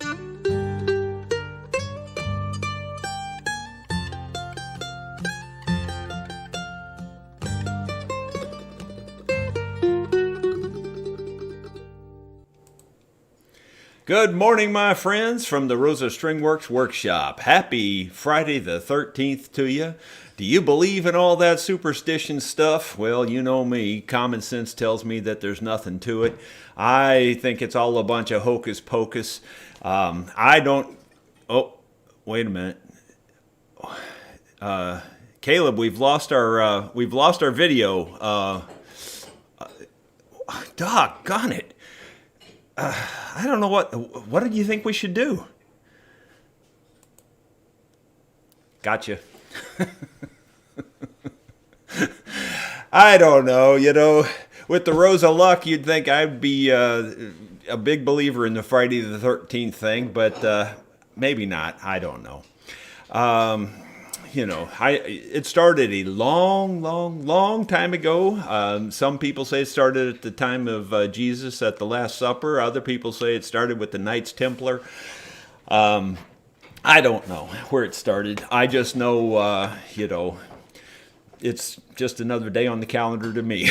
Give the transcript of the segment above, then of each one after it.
Good morning, my friends, from the Rosa Stringworks Workshop. Happy Friday the 13th to you. Do you believe in all that superstition stuff? Well, you know me. Common sense tells me that there's nothing to it. I think it's all a bunch of hocus pocus. I don't... Oh, wait a minute. Caleb, we've lost our video. Doggone it. I don't know what do you think we should do? Gotcha. I don't know. With the Rosa luck, you'd think I'd be a big believer in the Friday the 13th thing, but maybe not. I don't know. It started a long time ago. Some people say it started at the time of Jesus at the Last Supper. Other people say it started with the Knights Templar. I don't know where it started. I just know, it's just another day on the calendar to me.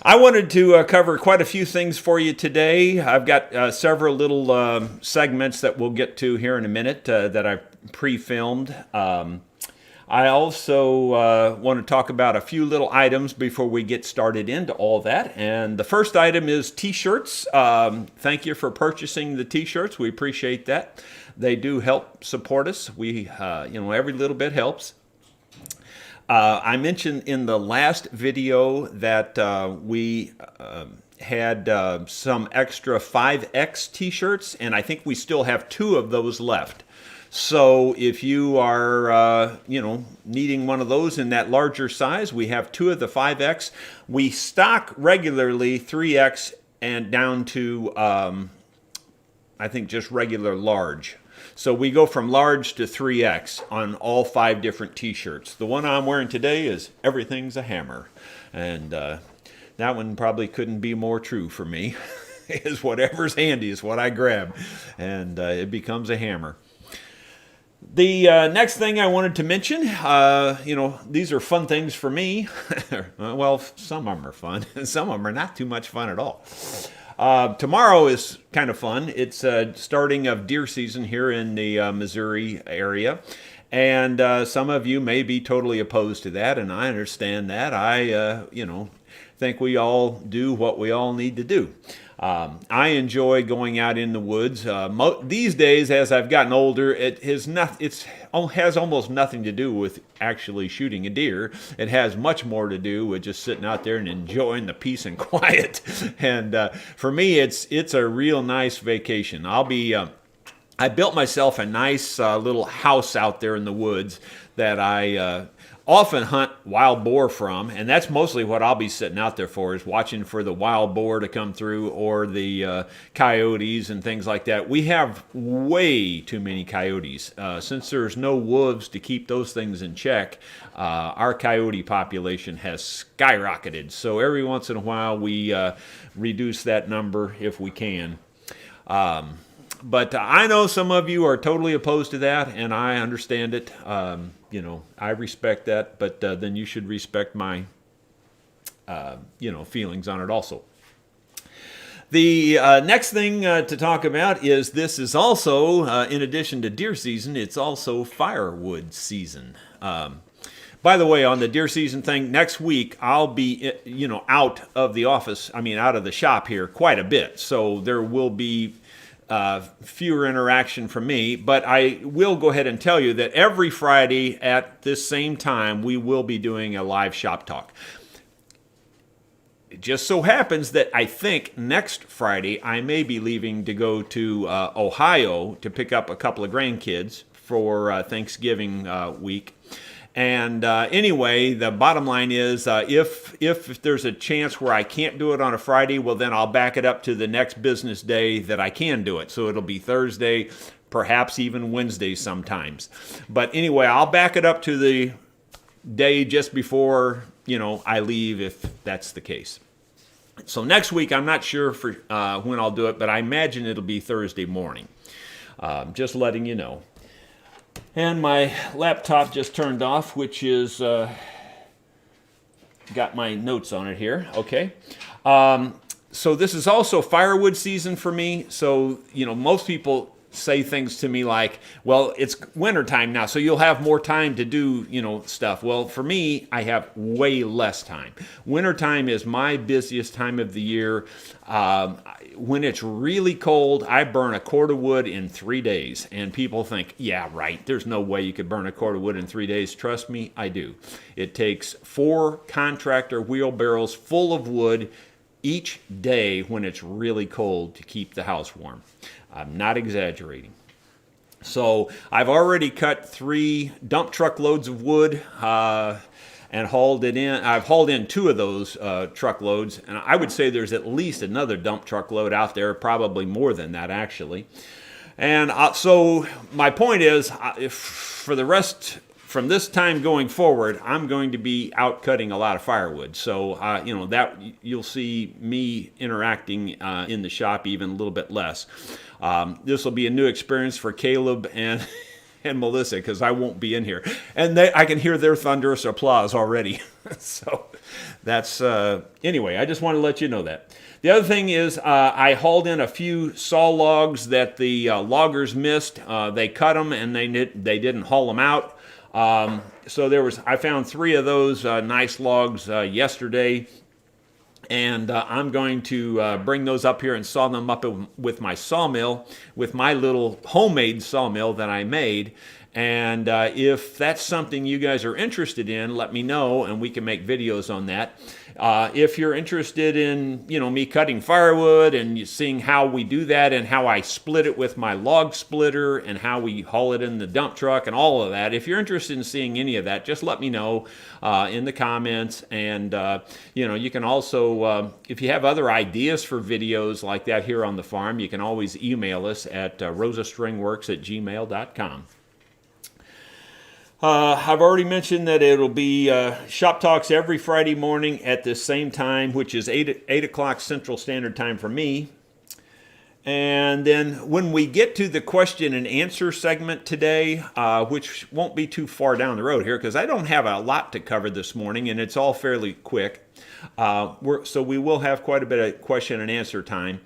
I wanted to cover quite a few things for you today. I've got several little segments that we'll get to here in a minute that I've pre-filmed. I also want to talk about a few little items before we get started into all that. And the first item is t-shirts. Thank you for purchasing the t-shirts. We appreciate that. They do help support us. We, every little bit helps. I mentioned in the last video that we had some extra 5X t-shirts, and I think we still have 2 of those left. So if you are, needing one of those in that larger size, we have 2 of the 5X. We stock regularly 3X and down to, I think, just regular large. So we go from large to 3X on all 5 different t-shirts. The one I'm wearing today is Everything's a Hammer. And that one probably couldn't be more true for me. Is whatever's handy is what I grab. And it becomes a hammer. The next thing I wanted to mention, these are fun things for me. Well, some of them are fun. Some of them are not too much fun at all. Tomorrow is kind of fun. It's starting of deer season here in the Missouri area. And some of you may be totally opposed to that, and I understand that. I, think we all do what we all need to do. I enjoy going out in the woods. These days, as I've gotten older, it has almost nothing to do with actually shooting a deer. It has much more to do with just sitting out there and enjoying the peace and quiet. And for me, it's a real nice vacation. I built myself a nice little house out there in the woods that I often hunt wild boar from, and that's mostly what I'll be sitting out there for, is watching for the wild boar to come through or the coyotes and things like that. We have way too many coyotes. Since there's no wolves to keep those things in check, our coyote population has skyrocketed. So every once in a while we reduce that number if we can. But I know some of you are totally opposed to that, and I understand it. I respect that, but then you should respect my, feelings on it also. The next thing to talk about is this is also, in addition to deer season, it's also firewood season. By the way, on the deer season thing, next week I'll be, out of the office, out of the shop here quite a bit. So there will be fewer interaction from me, but I will go ahead and tell you that every Friday at this same time, we will be doing a live shop talk. It just so happens that I think next Friday, I may be leaving to go to Ohio to pick up a couple of grandkids for Thanksgiving week. And anyway, the bottom line is if there's a chance where I can't do it on a Friday, well, then I'll back it up to the next business day that I can do it. So it'll be Thursday, perhaps even Wednesday sometimes. But anyway, I'll back it up to the day just before, I leave if that's the case. So next week, I'm not sure for when I'll do it, but I imagine it'll be Thursday morning. Just letting you know. And my laptop just turned off, which is got my notes on it here. Okay. So this is also firewood season for me. So, most people say things to me like, well, it's wintertime now, so you'll have more time to do, stuff. Well, for me, I have way less time. Wintertime is my busiest time of the year. When it's really cold, I burn a cord of wood in 3 days. And people think, yeah, right, there's no way you could burn a cord of wood in 3 days. Trust me, I do. It takes 4 contractor wheelbarrows full of wood each day when it's really cold to keep the house warm. I'm not exaggerating. So I've already cut 3 dump truck loads of wood and hauled it in. I've hauled in 2 of those truckloads, and I would say there's at least another dump truck load out there, probably more than that actually. And so my point is, for the rest, from this time going forward, I'm going to be out cutting a lot of firewood. So, that you'll see me interacting in the shop even a little bit less. This will be a new experience for Caleb and Melissa, because I won't be in here. And I can hear their thunderous applause already. So that's, anyway, I just want to let you know that. The other thing is I hauled in a few saw logs that the loggers missed. They cut them and they didn't haul them out. So I found 3 of those nice logs yesterday, and I'm going to bring those up here and saw them up with my sawmill, with my little homemade sawmill that I made. And if that's something you guys are interested in, let me know, and we can make videos on that. If you're interested in, me cutting firewood and seeing how we do that and how I split it with my log splitter and how we haul it in the dump truck and all of that, if you're interested in seeing any of that, just let me know in the comments. And, you can also, if you have other ideas for videos like that here on the farm, you can always email us at rosastringworks@gmail.com. I've already mentioned that it'll be Shop Talks every Friday morning at the same time, which is 8 o'clock Central Standard Time for me. And then when we get to the question and answer segment today, which won't be too far down the road here, because I don't have a lot to cover this morning, and it's all fairly quick. So we will have quite a bit of question and answer time.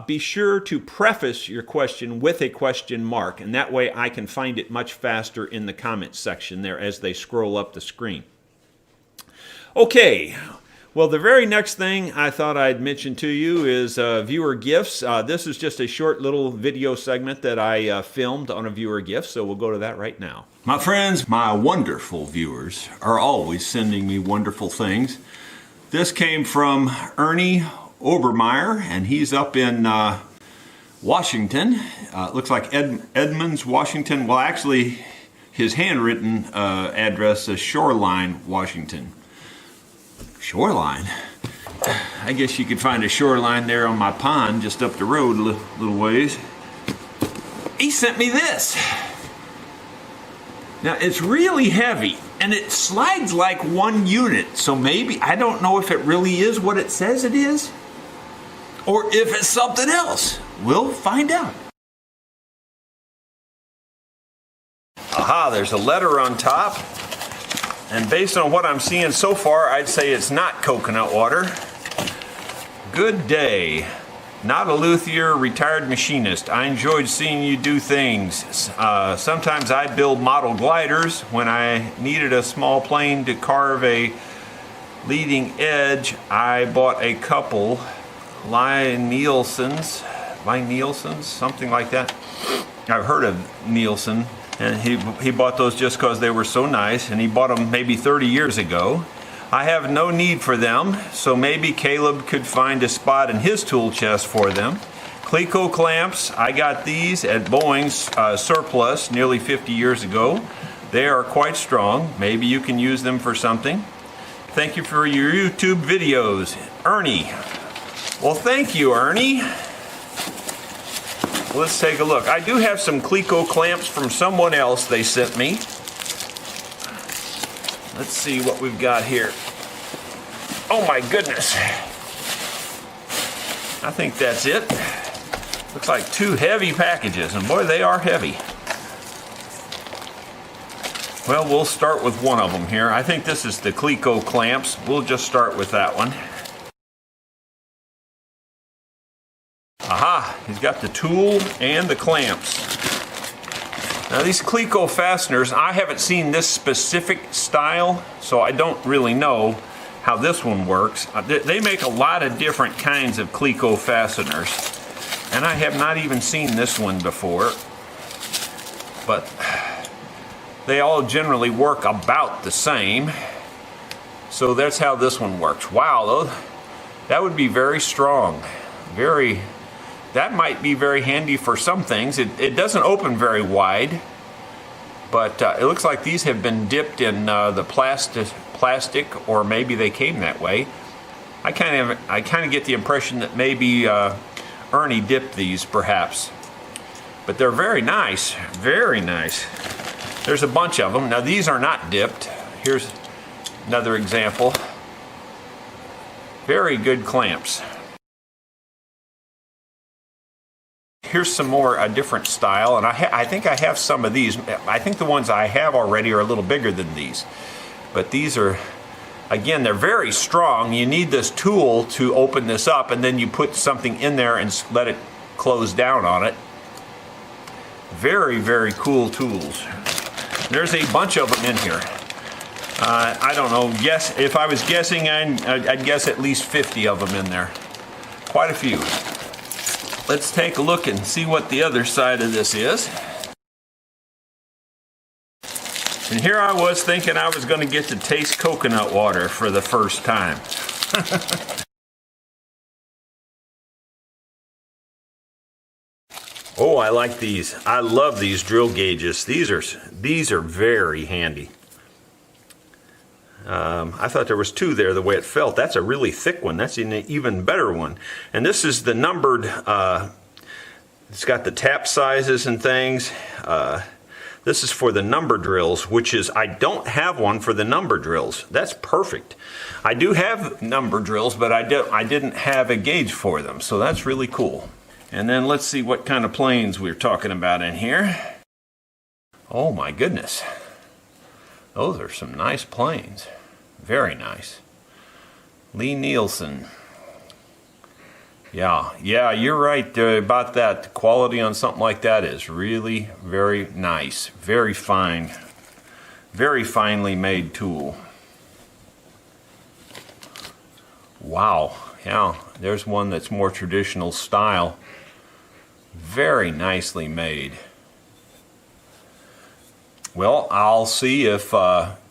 Be sure to preface your question with a question mark, and that way I can find it much faster in the comments section there as they scroll up the screen. Okay. Well, the very next thing I thought I'd mention to you is viewer gifts. This is just a short little video segment that I filmed on a viewer gift, so we'll go to that right now. My friends, my wonderful viewers are always sending me wonderful things. This came from Ernie Obermeyer, and he's up in Washington. Looks like Edmonds, Washington. Well, actually, his handwritten address is Shoreline, Washington. Shoreline? I guess you could find a shoreline there on my pond just up the road a little ways. He sent me this. Now, it's really heavy, and it slides like 1 unit, so maybe, I don't know if it really is what it says it is, or if it's something else. We'll find out. Aha, there's a letter on top. And based on what I'm seeing so far, I'd say it's not coconut water. Good day. Not a luthier, retired machinist. I enjoyed seeing you do things. Sometimes I'd build model gliders. When I needed a small plane to carve a leading edge, I bought a couple Nielsen's, something like that. I've heard of Nielsen. And he bought those just because they were so nice, and he bought them maybe 30 years ago. I have no need for them, so maybe Caleb could find a spot in his tool chest for them. Cleco Clamps, I got these at Boeing's surplus nearly 50 years ago. They are quite strong. Maybe you can use them for something. Thank you for your YouTube videos. Ernie. Well, thank you, Ernie. Let's take a look. I do have some Cleco Clamps from someone else they sent me. Let's see what we've got here. Oh my goodness. I think that's it. Looks like 2 heavy packages, and boy, they are heavy. Well, we'll start with one of them here. I think this is the Cleco Clamps. We'll just start with that one. Aha, he's got the tool and the clamps. Now these Cleco fasteners, I haven't seen this specific style, so I don't really know how this one works. They make a lot of different kinds of Cleco fasteners, and I have not even seen this one before, but they all generally work about the same. So that's how this one works. Wow, that would be very strong. That might be very handy for some things. It doesn't open very wide, but it looks like these have been dipped in the plastic, or maybe they came that way. I kind of get the impression that maybe Ernie dipped these, perhaps. But they're very nice, very nice. There's a bunch of them. Now these are not dipped. Here's another example. Very good clamps. Here's some more a different style, and I think I have some of these. I think the ones I have already are a little bigger than these. But these are, again, they're very strong. You need this tool to open this up, and then you put something in there and let it close down on it. Very, very cool tools. There's a bunch of them in here. I don't know, if I was guessing, I'd guess at least 50 of them in there. Quite a few. Let's take a look and see what the other side of this is. And here I was thinking I was going to get to taste coconut water for the first time. Oh, I like these. I love these drill gauges. These are very handy. I thought there was 2 there the way it felt. That's a really thick one. That's an even better one. And this is the numbered, it's got the tap sizes and things. This is for the number drills, which is, I don't have one for the number drills. That's perfect. I do have number drills, but I didn't have a gauge for them, so that's really cool. And then let's see what kind of planes we're talking about in here. Oh my goodness. Those are some nice planes. Very nice. Lee Nielsen. Yeah, you're right about that. The quality on something like that is really very nice. Very fine. Very finely made tool. Wow. Yeah, there's one that's more traditional style. Very nicely made. Well, I'll see if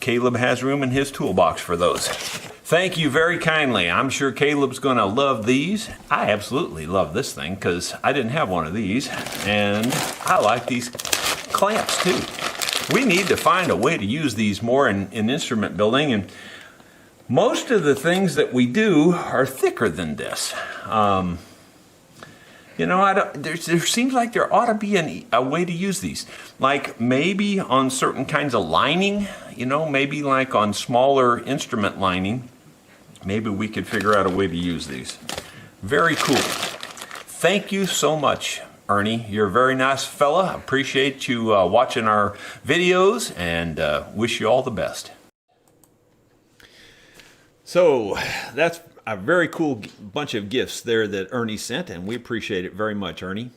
Caleb has room in his toolbox for those. Thank you very kindly. I'm sure Caleb's going to love these. I absolutely love this thing because I didn't have one of these, and I like these clamps too. We need to find a way to use these more in instrument building, and most of the things that we do are thicker than this. You know, there seems like there ought to be a way to use these. Like maybe on certain kinds of lining, you know, maybe like on smaller instrument lining, maybe we could figure out a way to use these. Very cool. Thank you so much, Ernie. You're a very nice fella. Appreciate you watching our videos, and wish you all the best. So that's a very cool bunch of gifts there that Ernie sent, and we appreciate it very much, Ernie.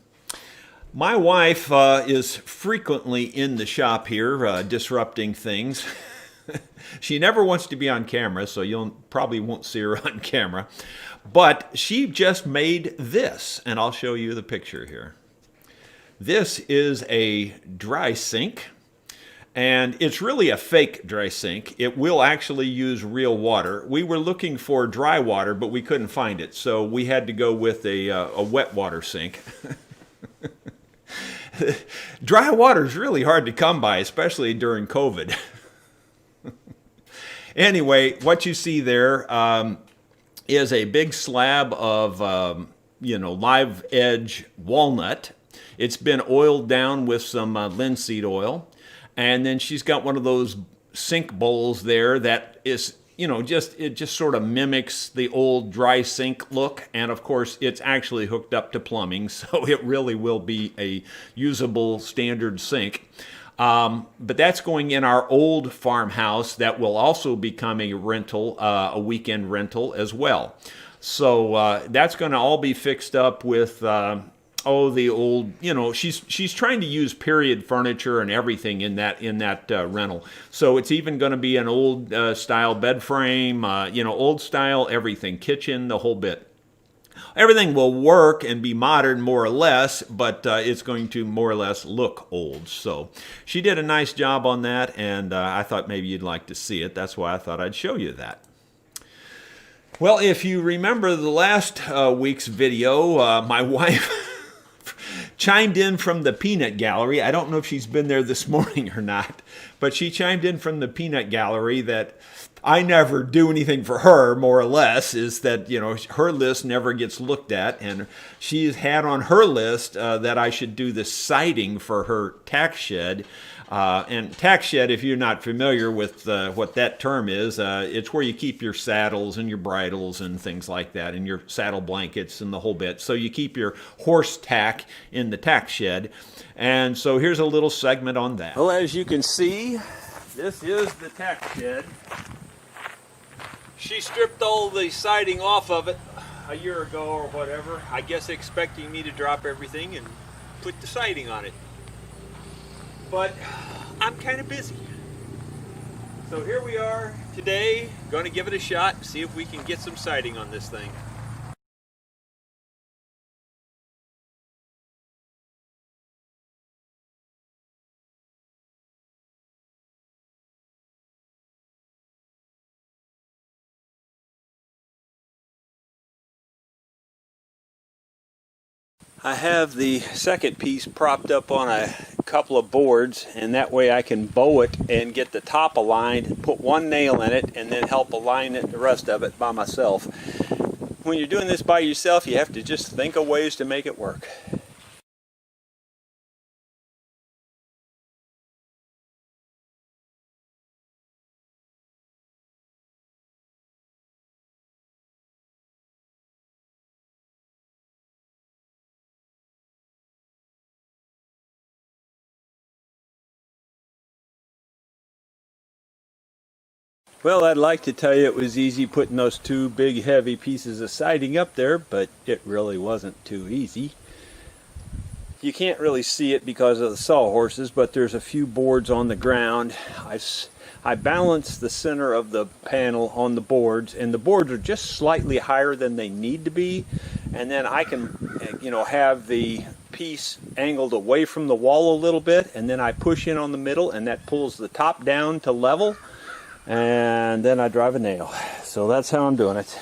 My wife is frequently in the shop here disrupting things. She never wants to be on camera, so you probably won't see her on camera. But she just made this, and I'll show you the picture here. This is a dry sink. And it's really a fake dry sink. It will actually use real water. We were looking for dry water, but we couldn't find it. So we had to go with a wet water sink. Dry water is really hard to come by, especially during COVID. Anyway, what you see there is a big slab of live edge walnut. It's been oiled down with some linseed oil. And then she's got one of those sink bowls there that is it just sort of mimics the old dry sink look. And of course, it's actually hooked up to plumbing, so it really will be a usable standard sink. But that's going in our old farmhouse that will also become a rental, a weekend rental as well. So that's going to all be fixed up with the old, she's trying to use period furniture and everything in that rental. So it's even going to be an old style bed frame, old style everything, kitchen, the whole bit. Everything will work and be modern more or less, but it's going to more or less look old. So she did a nice job on that, and I thought maybe you'd like to see it. That's why I thought I'd show you that. Well, if you remember the last week's video, my wife chimed in from the peanut gallery. I don't know if she's been there this morning or not, but she chimed in from the peanut gallery that I never do anything for her, more or less, is that, her list never gets looked at. And she's had on her list that I should do the siding for her tack shed. And tack shed, if you're not familiar with what that term is, it's where you keep your saddles and your bridles and things like that, and your saddle blankets and the whole bit. So you keep your horse tack in the tack shed. And so here's a little segment on that. Well, as you can see, this is the tack shed. She stripped all the siding off of it a year ago or whatever, I guess expecting me to drop everything and put the siding on it. But I'm kind of busy. So here we are today, going to give it a shot, see if we can get some siding on this thing. I have the second piece propped up on a couple of boards, and that way I can bow it and get the top aligned, put one nail in it, and then help align the rest of it by myself. When you're doing this by yourself, you have to just think of ways to make it work. Well, I'd like to tell you it was easy putting those two big heavy pieces of siding up there, but it really wasn't too easy. You can't really see it because of the sawhorses, but there's a few boards on the ground. I balanced the center of the panel on the boards, and the boards are just slightly higher than they need to be, and then I can have the piece angled away from the wall a little bit, and then I push in on the middle, and that pulls the top down to level. And then I drive a nail. So that's how I'm doing it.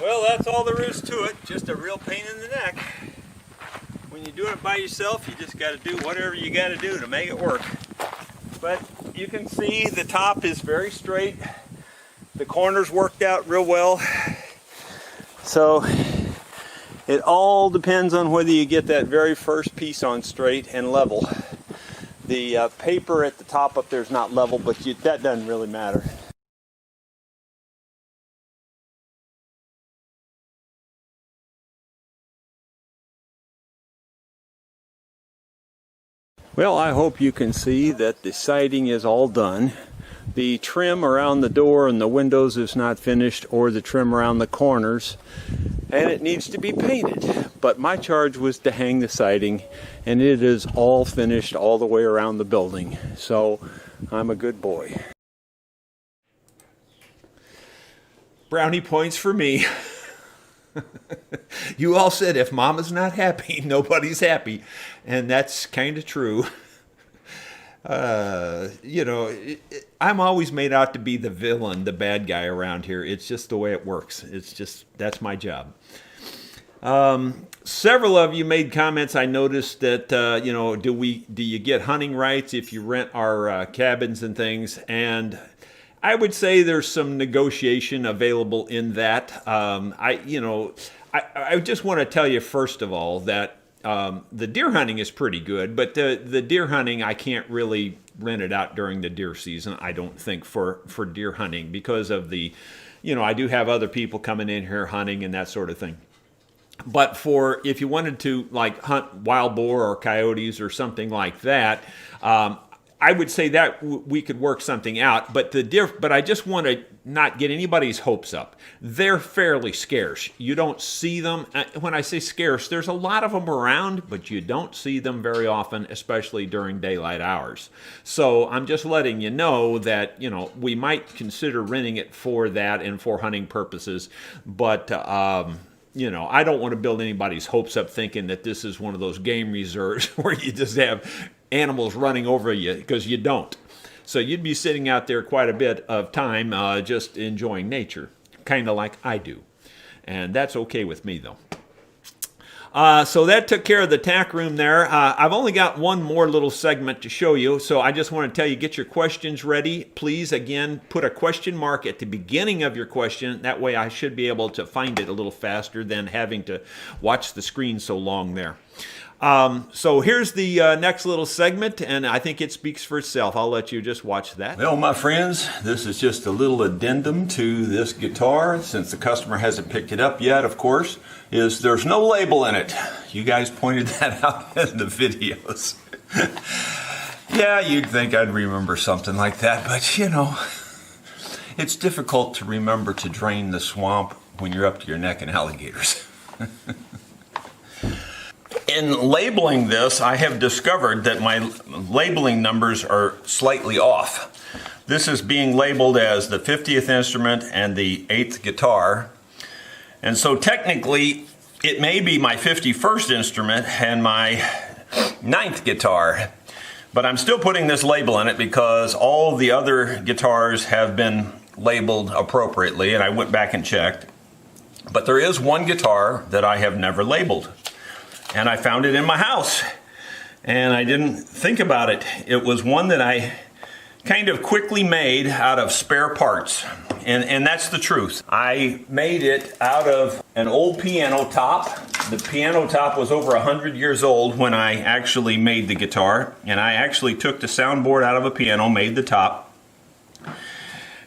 Well, that's all there is to it. Just a real pain in the neck. When you're doing it by yourself, you just got to do whatever you got to do to make it work. But you can see the top is very straight. The corners worked out real well. So it all depends on whether you get that very first piece on straight and level. The paper at the top up there is not level, but that doesn't really matter. Well, I hope you can see that the siding is all done. The trim around the door and the windows is not finished, or the trim around the corners, and it needs to be painted. But my charge was to hang the siding, and it is all finished all the way around the building. So I'm a good boy. Brownie points for me. You all said if Mama's not happy, nobody's happy. And that's kind of true. I'm always made out to be the villain, the bad guy around here. It's just the way it works. That's my job. Several of you made comments. I noticed that do you get hunting rights if you rent our cabins and things? And I would say there's some negotiation available in that. I just want to tell you first of all that the deer hunting is pretty good, but the deer hunting I can't really rent it out during the deer season. I don't think for deer hunting because of the, I do have other people coming in here hunting and that sort of thing. But if you wanted to like hunt wild boar or coyotes or something like that, I would say that we could work something out. But I just want to not get anybody's hopes up. They're fairly scarce. You don't see them. When I say scarce, there's a lot of them around, but you don't see them very often, especially during daylight hours. So I'm just letting you know that we might consider renting it for that and for hunting purposes, but. I don't want to build anybody's hopes up thinking that this is one of those game reserves where you just have animals running over you, because you don't. So you'd be sitting out there quite a bit of time just enjoying nature, kind of like I do. And that's okay with me, though. So that took care of the tack room there. I've only got one more little segment to show you, so I just want to tell you, get your questions ready. Please, again, put a question mark at the beginning of your question. That way I should be able to find it a little faster than having to watch the screen so long there. So here's the next little segment, and I think it speaks for itself. I'll let you just watch that. Well, my friends, this is just a little addendum to this guitar, since the customer hasn't picked it up yet, of course, is there's no label in it. You guys pointed that out in the videos. Yeah, you'd think I'd remember something like that, but it's difficult to remember to drain the swamp when you're up to your neck in alligators. In labeling this, I have discovered that my labeling numbers are slightly off. This is being labeled as the 50th instrument and the 8th guitar. And so technically, it may be my 51st instrument and my 9th guitar. But I'm still putting this label in it because all the other guitars have been labeled appropriately, and I went back and checked. But there is one guitar that I have never labeled. And I found it in my house, and I didn't think about it. It was one that I kind of quickly made out of spare parts, and that's the truth. I made it out of an old piano top. The piano top was over 100 years old when I actually made the guitar, and I actually took the soundboard out of a piano, made the top.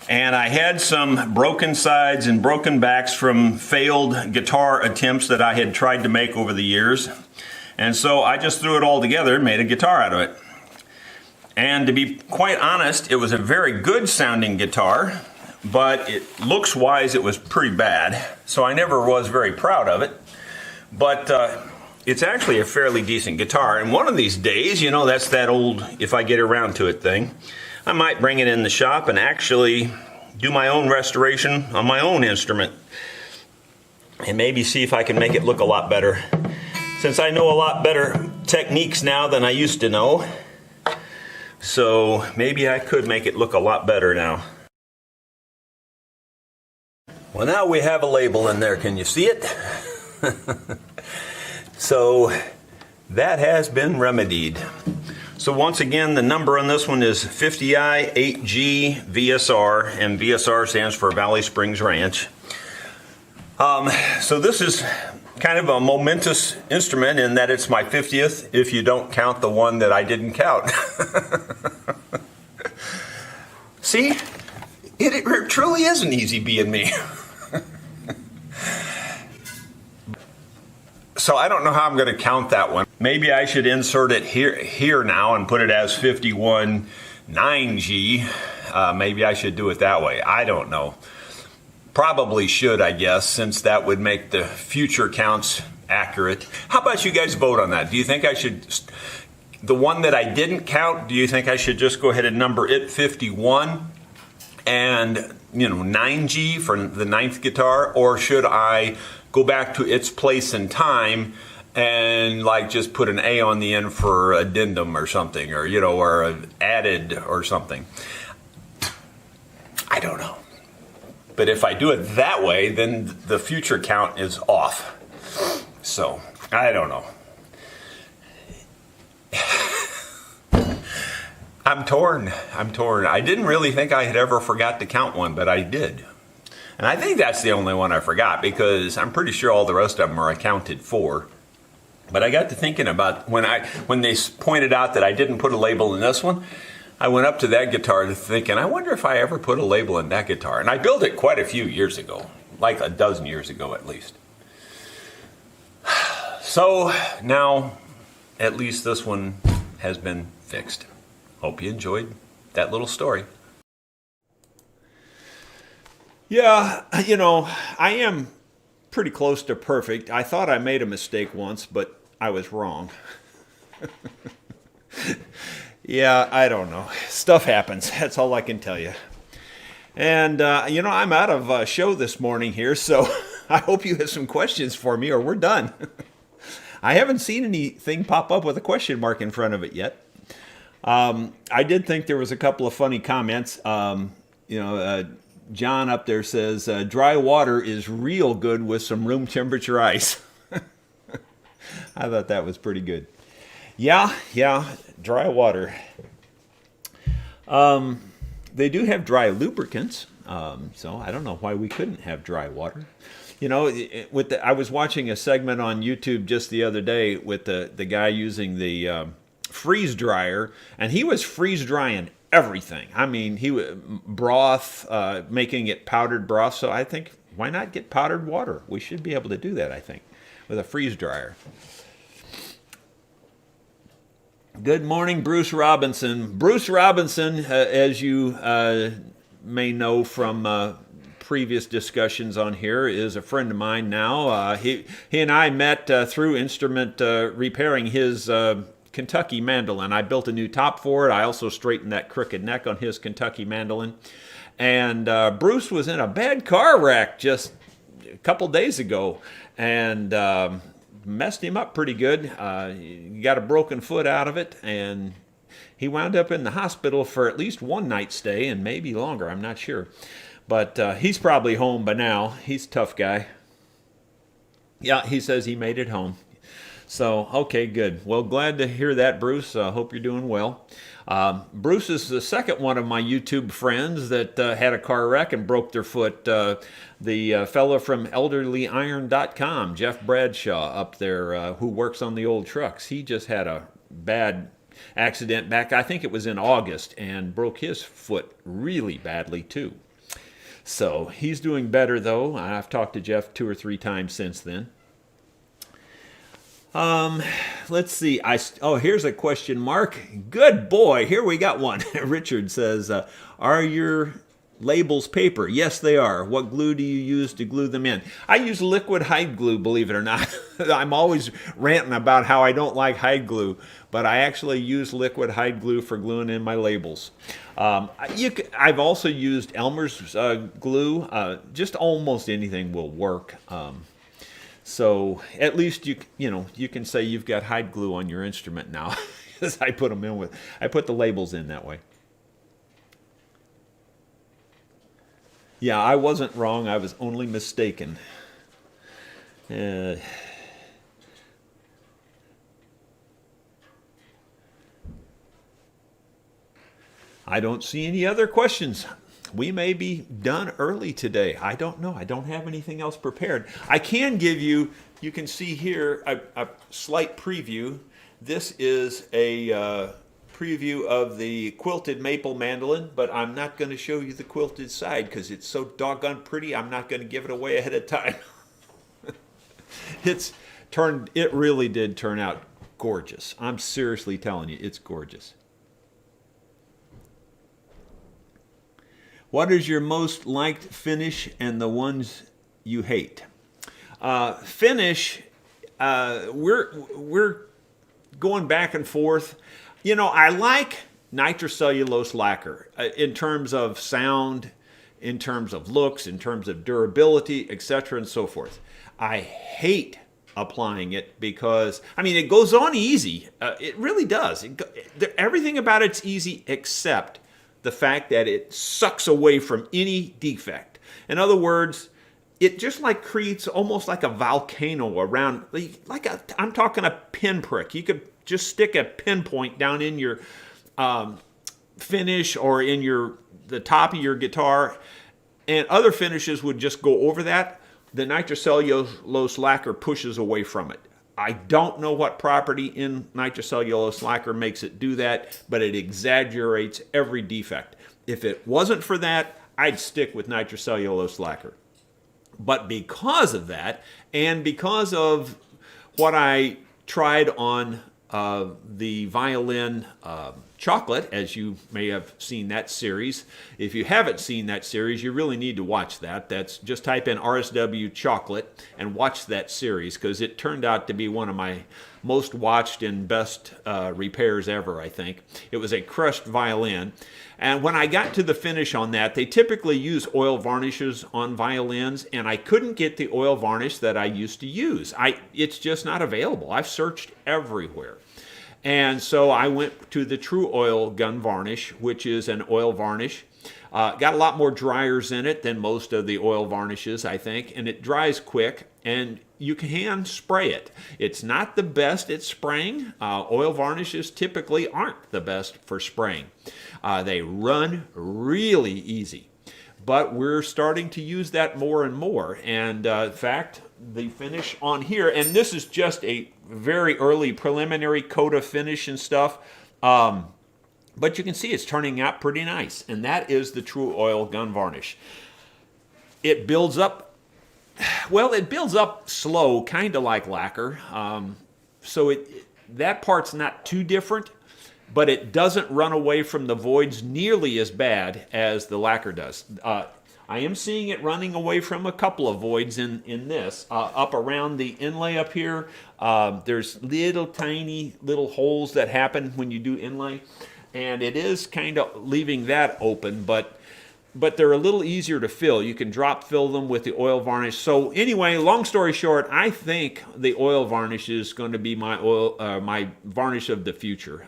And I had some broken sides and broken backs from failed guitar attempts that I had tried to make over the years. And so I just threw it all together and made a guitar out of it. And to be quite honest, it was a very good sounding guitar, but looks-wise it was pretty bad. So I never was very proud of it. But it's actually a fairly decent guitar. And one of these days, that's that old if I get around to it thing. I might bring it in the shop and actually do my own restoration on my own instrument and maybe see if I can make it look a lot better, since I know a lot better techniques now than I used to know. So maybe I could make it look a lot better now. Well, now we have a label in there. Can you see it? So that has been remedied. So once again, the number on this one is 50I 8G VSR, and VSR stands for Valley Springs Ranch. So this is kind of a momentous instrument in that it's my 50th, if you don't count the one that I didn't count. See, it truly isn't easy being me. So I don't know how I'm going to count that one. Maybe I should insert it here now and put it as 51 9G. Maybe I should do it that way. I don't know. Probably should, I guess, since that would make the future counts accurate. How about you guys vote on that? Do you think I should, the one that I didn't count, do you think I should just go ahead and number it 51 and 9G for the 9th guitar, or should I go back to its place in time and just put an A on the end for addendum or something, or or added or something? I don't know. But if I do it that way, then the future count is off. So, I don't know. I'm torn. I didn't really think I had ever forgot to count one, but I did. And I think that's the only one I forgot, because I'm pretty sure all the rest of them are accounted for. But I got to thinking about when they pointed out that I didn't put a label in this one, I went up to that guitar thinking, I wonder if I ever put a label in that guitar. And I built it quite a few years ago, like a dozen years ago at least. So now, at least this one has been fixed. Hope you enjoyed that little story. Yeah, I am pretty close to perfect. I thought I made a mistake once, but I was wrong. Yeah, I don't know. Stuff happens. That's all I can tell you. And, I'm out of show this morning here, so I hope you have some questions for me or we're done. I haven't seen anything pop up with a question mark in front of it yet. I did think there was a couple of funny comments. John up there says, dry water is real good with some room temperature ice. I thought that was pretty good. Yeah, dry water. They do have dry lubricants, so I don't know why we couldn't have dry water. I was watching a segment on YouTube just the other day with the guy using the freeze dryer, and he was freeze drying everything. I mean, broth, making it powdered broth. So I think, why not get powdered water? We should be able to do that, I think, with a freeze dryer. Good morning, Bruce Robinson. Bruce Robinson, as you may know from previous discussions on here, is a friend of mine now. He and I met through instrument repairing his Kentucky mandolin. I built a new top for it. I also straightened that crooked neck on his Kentucky mandolin. And Bruce was in a bad car wreck just a couple days ago and messed him up pretty good. He got a broken foot out of it, and he wound up in the hospital for at least one night stay and maybe longer. I'm not sure. But he's probably home by now. He's a tough guy. Yeah, he says he made it home. So, okay, good. Well, glad to hear that, Bruce. Hope you're doing well. Bruce is the second one of my YouTube friends that had a car wreck and broke their foot. The fellow from ElderlyIron.com, Jeff Bradshaw up there, who works on the old trucks. He just had a bad accident back, I think it was in August, and broke his foot really badly too. So he's doing better, though. I've talked to Jeff 2 or 3 times since then. Let's see. Here's a question mark. Good boy. Here we got one. Richard says, are your labels paper? Yes, they are. What glue do you use to glue them in? I use liquid hide glue, believe it or not. I'm always ranting about how I don't like hide glue, but I actually use liquid hide glue for gluing in my labels. I've also used Elmer's glue. Just almost anything will work. So at least you can say you've got hide glue on your instrument now, because I put the labels in that way. Yeah, I wasn't wrong. I was only mistaken. I don't see any other questions. We may be done early today. I don't know. I don't have anything else prepared. I can give you can see here a slight preview. This is a preview of the quilted maple mandolin, but I'm not going to show you the quilted side because it's so doggone pretty. I'm not going to give it away ahead of time. It really did turn out gorgeous. I'm seriously telling you, it's gorgeous. What is your most liked finish and the ones you hate? Finish, we're going back and forth. I like nitrocellulose lacquer in terms of sound, in terms of looks, in terms of durability, etc. and so forth. I hate applying it because, it goes on easy. It really does. Everything about it's easy except the fact that it sucks away from any defect. In other words, it just like creates almost like a volcano around, I'm talking a pinprick. You could just stick a pinpoint down in your finish or in the top of your guitar, and other finishes would just go over that. The nitrocellulose lacquer pushes away from it. I don't know what property in nitrocellulose lacquer makes it do that, but it exaggerates every defect. If it wasn't for that, I'd stick with nitrocellulose lacquer. But because of that, and because of what I tried on the violin chocolate, as you may have seen that series. If you haven't seen that series, you really need to watch that. That's just type in RSW chocolate and watch that series, because it turned out to be one of my most watched and best repairs ever, I think. It was a crushed violin. And when I got to the finish on that, they typically use oil varnishes on violins, and I couldn't get the oil varnish that I used to use. It's just not available. I've searched everywhere. And so I went to the True Oil gun varnish, which is an oil varnish. Got a lot more dryers in it than most of the oil varnishes, I think, and it dries quick, and you can spray it. It's not the best at spraying. Oil varnishes typically aren't the best for spraying. They run really easy, but we're starting to use that more and more. And in fact, the finish on here, and this is just a very early preliminary coat of finish and stuff, but you can see it's turning out pretty nice, and that is the True Oil gun varnish. It builds up, well, it builds up slow, kind of like lacquer, so that part's not too different, but it doesn't run away from the voids nearly as bad as the lacquer does. I am seeing it running away from a couple of voids in this. Up around the inlay up here, there's little tiny little holes that happen when you do inlay, and it is kind of leaving that open, but they're a little easier to fill. You can drop fill them with the oil varnish. So anyway, long story short, I think the oil varnish is going to be my varnish of the future.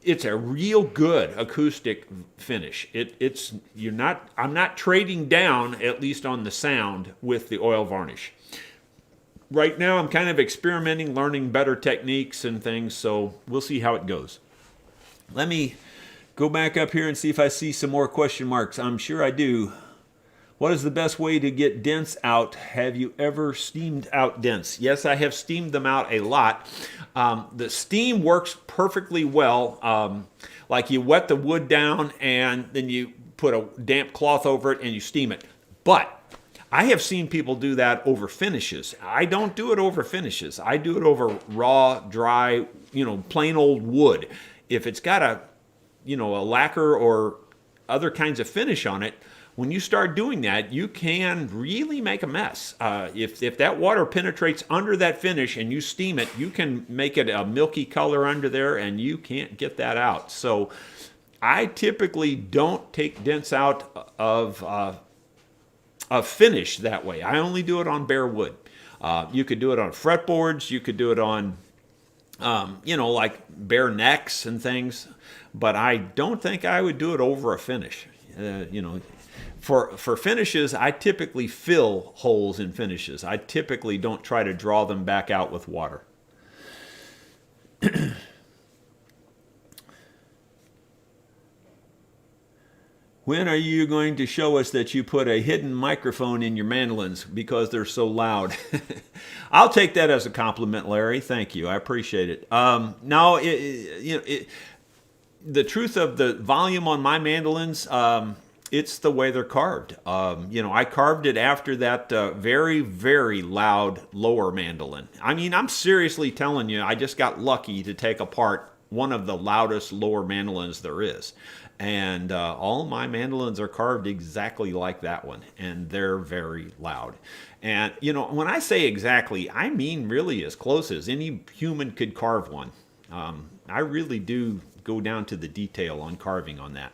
It's a real good acoustic finish. I'm not trading down, at least on the sound, with the oil varnish. Right now I'm kind of experimenting, learning better techniques and things, so we'll see how it goes. Let me go back up here and see if I see some more question marks. I'm sure I do. What is the best way to get dents out? Have you ever steamed out dents? Yes, I have steamed them out a lot. The steam works perfectly well. Like you wet the wood down and then you put a damp cloth over it and you steam it. But I have seen people do that over finishes. I don't do it over finishes. I do it over raw, dry, plain old wood. If it's got a lacquer or other kinds of finish on it, when you start doing that, you can really make a mess. If that water penetrates under that finish and you steam it, you can make it a milky color under there and you can't get that out. So I typically don't take dents out of finish that way. I only do it on bare wood. You could do it on fretboards. You could do it on, like bare necks and things. But I don't think I would do it over a finish. For finishes, I typically fill holes in finishes. I typically don't try to draw them back out with water. When are you going to show us that you put a hidden microphone in your mandolins because they're so loud? I'll take that as a compliment, Larry. Thank you. I appreciate it. No, the truth of the volume on my mandolins, it's the way they're carved. I carved it after that very, very loud lower mandolin. I mean, I'm seriously telling you, I just got lucky to take apart one of the loudest lower mandolins there is. And all my mandolins are carved exactly like that one, and they're very loud. And, when I say exactly, I mean really as close as any human could carve one. I really do go down to the detail on carving on that.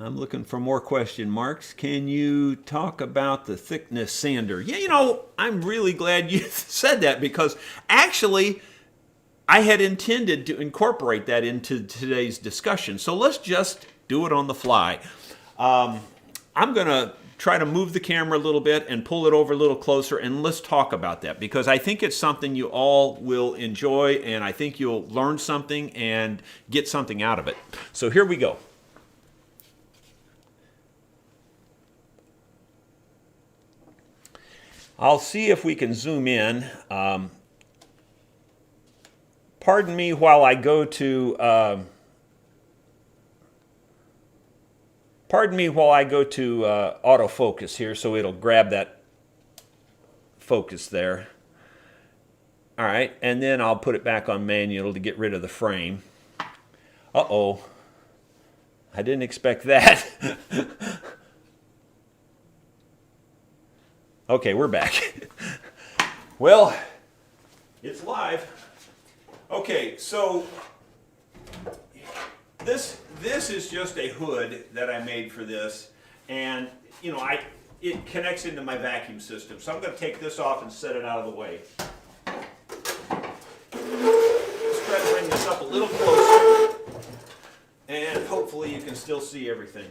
I'm looking for more question marks. Can you talk about the thickness sander? Yeah, you know, I'm really glad you said that because actually I had intended to incorporate that into today's discussion. So let's just do it on the fly. I'm going to try to move the camera a little bit and pull it over a little closer, and let's talk about that because I think it's something you all will enjoy, and I think you'll learn something and get something out of it. So here we go. I'll see if we can zoom in. Pardon me while I go to autofocus here, so it'll grab that focus there. All right, and then I'll put it back on manual to get rid of the frame. Uh-oh, I didn't expect that. Okay, we're back. Well, it's live. Okay, so this is just a hood that I made for this, and you know, it connects into my vacuum system. So I'm going to take this off and set it out of the way. Let's try to bring this up a little closer, and hopefully you can still see everything.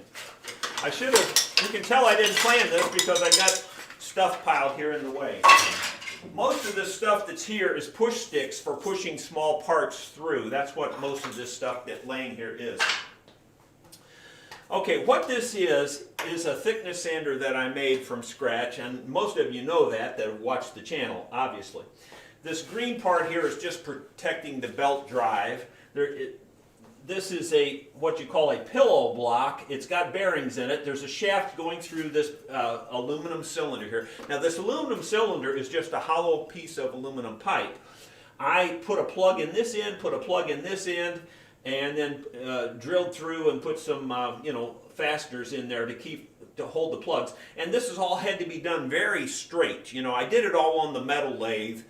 You can tell I didn't plan this because I got stuff piled here in the way. Most of this stuff that's here is push sticks for pushing small parts through. That's what most of this stuff that's laying here is. Okay, what this is a thickness sander that I made from scratch, and most of you know that watch the channel, obviously. This green part here is just protecting the belt drive. This is what you call a pillow block. It's got bearings in it. There's a shaft going through this aluminum cylinder here. Now this aluminum cylinder is just a hollow piece of aluminum pipe. I put a plug in this end, put a plug in this end, and then drilled through and put some fasteners in there to hold the plugs. And this has all had to be done very straight. You know, I did it all on the metal lathe,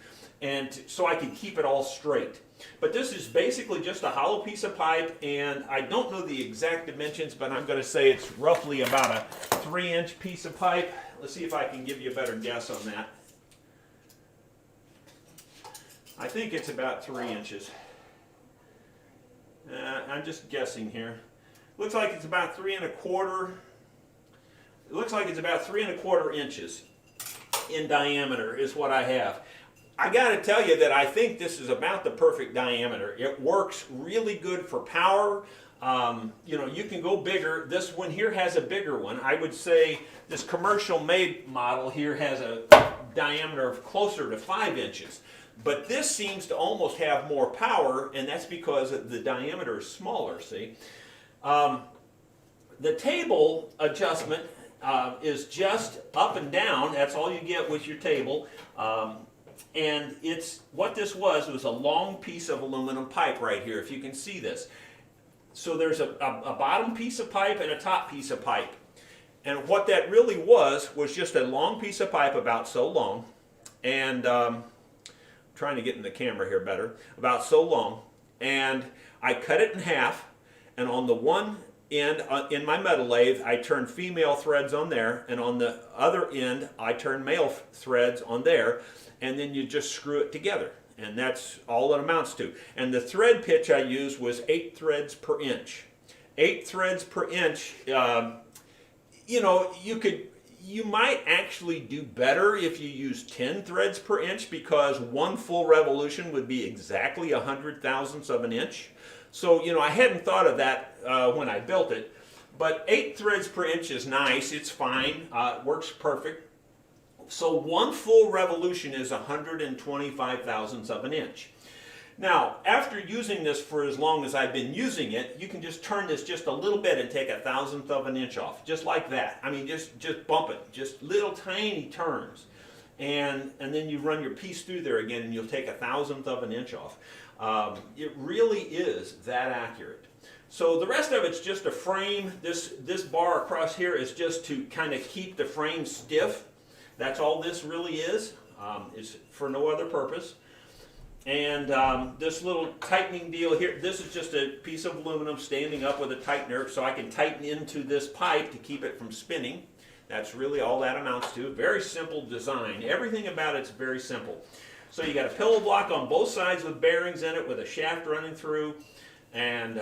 and so I could keep it all straight. But this is basically just a hollow piece of pipe, and I don't know the exact dimensions, but I'm going to say it's roughly about a 3-inch piece of pipe. Let's see if I can give you a better guess on that. I think it's about 3 inches. I'm just guessing here. Looks like it's about 3 1/4. It looks like it's about 3 1/4 inches in diameter is what I have. I got to tell you that I think this is about the perfect diameter. It works really good for power. You can go bigger. This one here has a bigger one. I would say this commercial made model here has a diameter of closer to 5 inches. But this seems to almost have more power, and that's because the diameter is smaller, see? The table adjustment is just up and down. That's all you get with your table. And what this was a long piece of aluminum pipe right here, if you can see this. So there's a bottom piece of pipe and a top piece of pipe. And what that really was just a long piece of pipe about so long, and trying to get in the camera here better, about so long, and I cut it in half, and on the one end in my metal lathe I turned female threads on there, and on the other end I turned male threads on there, and then you just screw it together, and that's all it amounts to. And the thread pitch I used was 8 threads per inch. 8 threads per inch. You might actually do better if you use 10 threads per inch, because one full revolution would be exactly 100,000ths of an inch. So, I hadn't thought of that when I built it, but 8 threads per inch is nice. It's fine. It works perfect. So one full revolution is 125,000ths of an inch. Now, after using this for as long as I've been using it, you can just turn this just a little bit and take 1,000th of an inch off, just like that. I mean, just bump it, just little tiny turns. And then you run your piece through there again, and you'll take 1,000th of an inch off. It really is that accurate. So the rest of it's just a frame. This bar across here is just to kind of keep the frame stiff. That's all this really is. It's for no other purpose. And this little tightening deal here, this is just a piece of aluminum standing up with a tightener so I can tighten into this pipe to keep it from spinning. That's really all that amounts to. Very simple design. Everything about it's very simple. So you got a pillow block on both sides with bearings in it with a shaft running through, and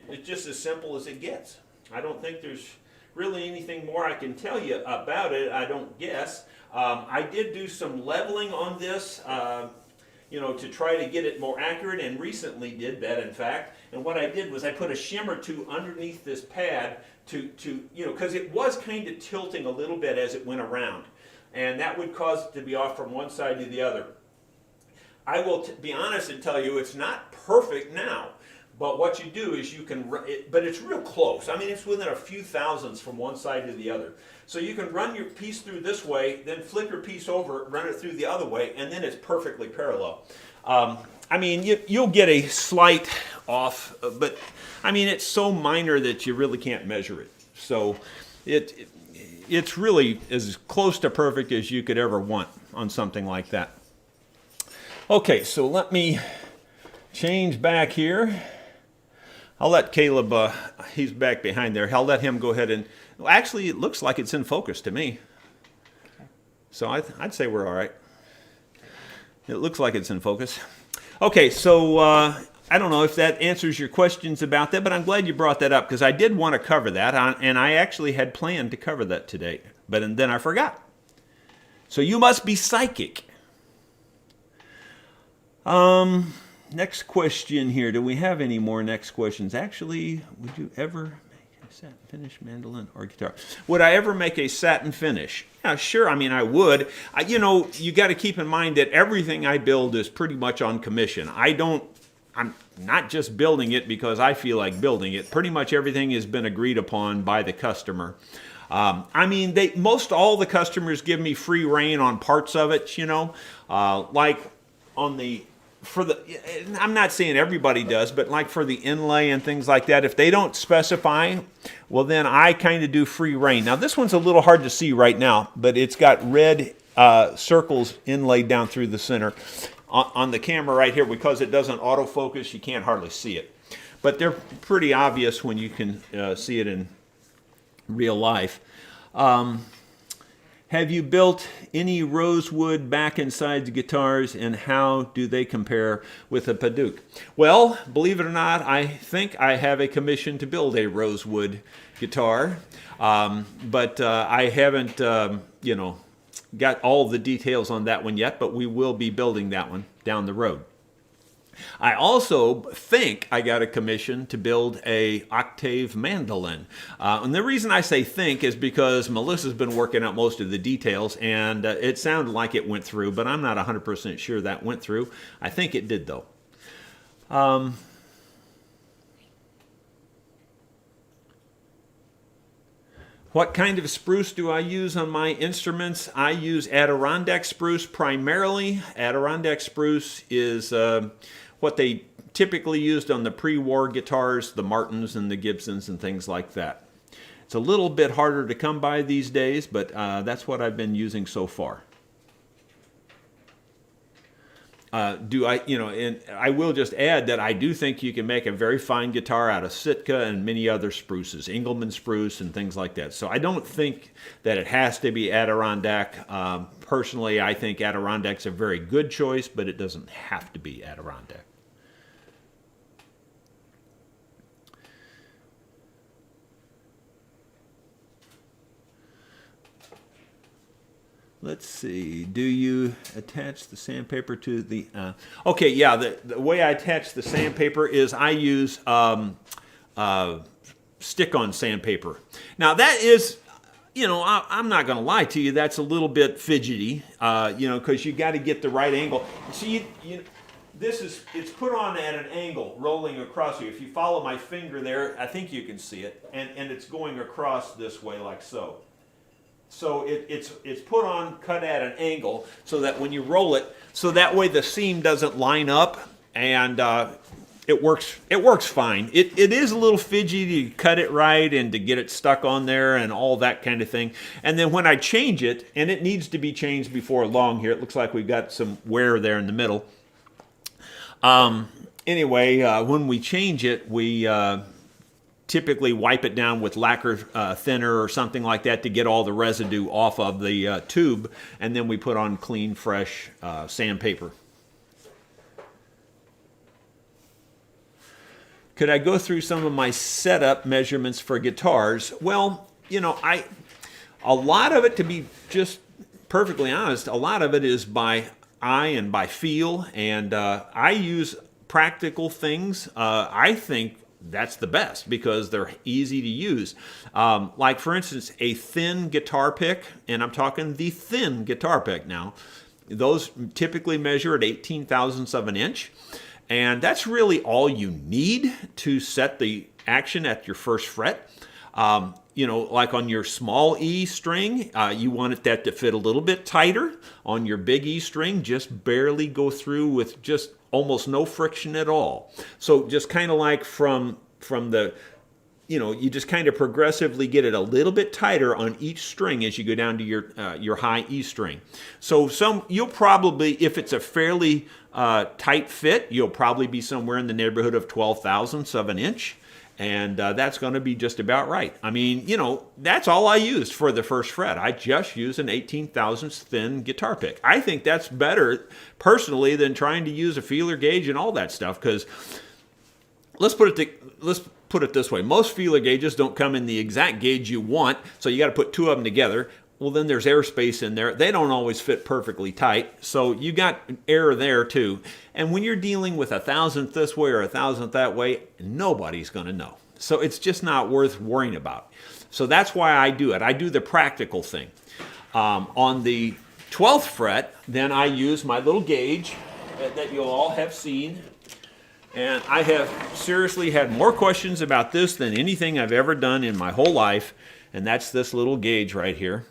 it's just as simple as it gets. I don't think there's really anything more I can tell you about it, I don't guess. I did do some leveling on this, to try to get it more accurate, and recently did that, in fact. And what I did was I put a shim or two underneath this pad to because it was kind of tilting a little bit as it went around, and that would cause it to be off from one side to the other. I will be honest and tell you it's not perfect now, but what you do is you can, but it's real close. I mean, it's within a few thousandths from one side to the other. So you can run your piece through this way, then flip your piece over, run it through the other way, and then it's perfectly parallel. I mean, you'll get a slight off, but I mean, it's so minor that you really can't measure it. So it's really as close to perfect as you could ever want on something like that. Okay, so let me change back here. I'll let Caleb, he's back behind there. I'll let him go ahead and, well, actually it looks like it's in focus to me. So I'd say we're all right. It looks like it's in focus. Okay, so I don't know if that answers your questions about that, but I'm glad you brought that up because I did want to cover that, and I actually had planned to cover that today, but then I forgot. So you must be psychic. Next question here. Do we have any more next questions? Actually, would you ever make a satin finish mandolin or guitar? Would I ever make a satin finish? Yeah, sure. I mean, I would. You got to keep in mind that everything I build is pretty much on commission. I'm not just building it because I feel like building it. Pretty much everything has been agreed upon by the customer. I mean, most all the customers give me free rein on parts of it, like on I'm not saying everybody does, but like for the inlay and things like that, if they don't specify, well then I kind of do free rein. Now this one's a little hard to see right now, but it's got red circles inlaid down through the center. On the camera right here, because it doesn't autofocus, you can't hardly see it. But they're pretty obvious when you can see it in real life. Have you built any rosewood back and sides guitars, and how do they compare with a Padauk? Well, believe it or not, I think I have a commission to build a rosewood guitar, but I haven't, got all the details on that one yet, but we will be building that one down the road. I also think I got a commission to build a octave mandolin. And the reason I say think is because Melissa's been working out most of the details, and it sounded like it went through, but I'm not 100% sure that went through. I think it did, though. What kind of spruce do I use on my instruments? I use Adirondack spruce primarily. Adirondack spruce is what they typically used on the pre-war guitars, the Martins and the Gibsons and things like that. It's a little bit harder to come by these days, but that's what I've been using so far. And I will just add that I do think you can make a very fine guitar out of Sitka and many other spruces, Engelmann spruce and things like that. So I don't think that it has to be Adirondack. Personally, I think Adirondack's a very good choice, but it doesn't have to be Adirondack. Let's see, do you attach the sandpaper to the... okay, yeah, the way I attach the sandpaper is I use stick-on sandpaper. Now that is, I'm not going to lie to you, that's a little bit fidgety, because you got to get the right angle. See, it's put on at an angle, rolling across you. If you follow my finger there, I think you can see it, and it's going across this way like so. So it's put on, cut at an angle, so that when you roll it, so that way the seam doesn't line up, and it works fine. It is a little fidgety to cut it right and to get it stuck on there and all that kind of thing. And then when I change it, and it needs to be changed before long here, it looks like we've got some wear there in the middle. Anyway, when we change it, we typically wipe it down with lacquer thinner or something like that to get all the residue off of the tube, and then we put on clean, fresh sandpaper. Could I go through some of my setup measurements for guitars? Well, a lot of it, to be just perfectly honest, a lot of it is by eye and by feel, and I use practical things. I think that's the best because they're easy to use. Like, for instance, a thin guitar pick, and I'm talking the thin guitar pick now, those typically measure at 18 thousandths of an inch. And that's really all you need to set the action at your first fret. Like on your small E string, you want that to fit a little bit tighter. On your big E string, just barely go through with just almost no friction at all. So just kind of like from the, you just kind of progressively get it a little bit tighter on each string as you go down to your high E string. So you'll probably, if it's a fairly tight fit, you'll probably be somewhere in the neighborhood of 12 thousandths of an inch. And that's going to be just about right. I mean, that's all I used for the first fret. I just use an 18 thousandths thin guitar pick. I think that's better, personally, than trying to use a feeler gauge and all that stuff. Because let's put it this way: most feeler gauges don't come in the exact gauge you want, so you got to put two of them together. Well, then there's airspace in there. They don't always fit perfectly tight, so you got error there too. And when you're dealing with a thousandth this way or a thousandth that way, nobody's going to know. So it's just not worth worrying about. So that's why I do it. I do the practical thing. On the 12th fret, then I use my little gauge that you'll all have seen. And I have seriously had more questions about this than anything I've ever done in my whole life. And that's this little gauge right here.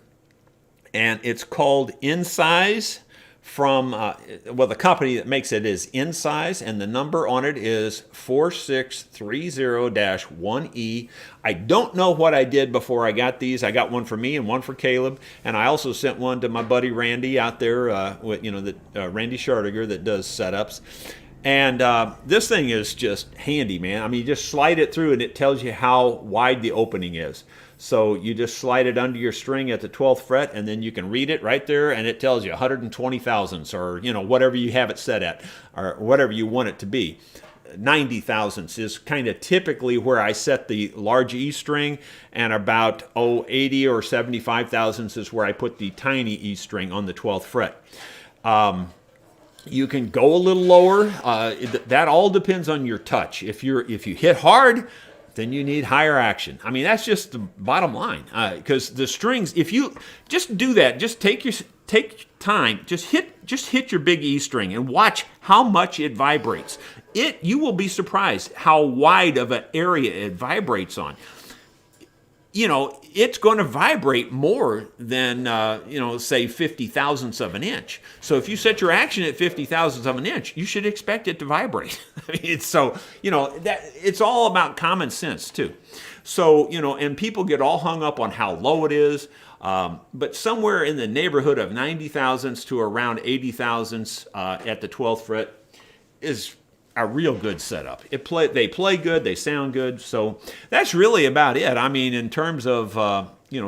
And it's called Insize from, the company that makes it is Insize, and the number on it is 4630-1E. I don't know what I did before I got these. I got one for me and one for Caleb, and I also sent one to my buddy Randy out there, Randy Schardiger that does setups. And this thing is just handy, man. I mean, you just slide it through and it tells you how wide the opening is. So you just slide it under your string at the 12th fret, and then you can read it right there, and it tells you 120 thousandths, or whatever you have it set at, or whatever you want it to be. 90 thousandths is kind of typically where I set the large E string, and about 80 or 75 thousandths is where I put the tiny E string on the 12th fret. You can go a little lower. That all depends on your touch. If you hit hard, then you need higher action. I mean, that's just the bottom line. Because the strings, if you just do that, just take time, just hit your big E string and watch how much it vibrates. You will be surprised how wide of an area it vibrates on. It's going to vibrate more than, say 50 thousandths of an inch. So if you set your action at 50 thousandths of an inch, you should expect it to vibrate. I mean, it's all about common sense too. So, and people get all hung up on how low it is. But somewhere in the neighborhood of 90 thousandths to around 80 thousandths at the 12th fret is a real good setup. They play good, they sound good, so that's really about it. I mean, in terms of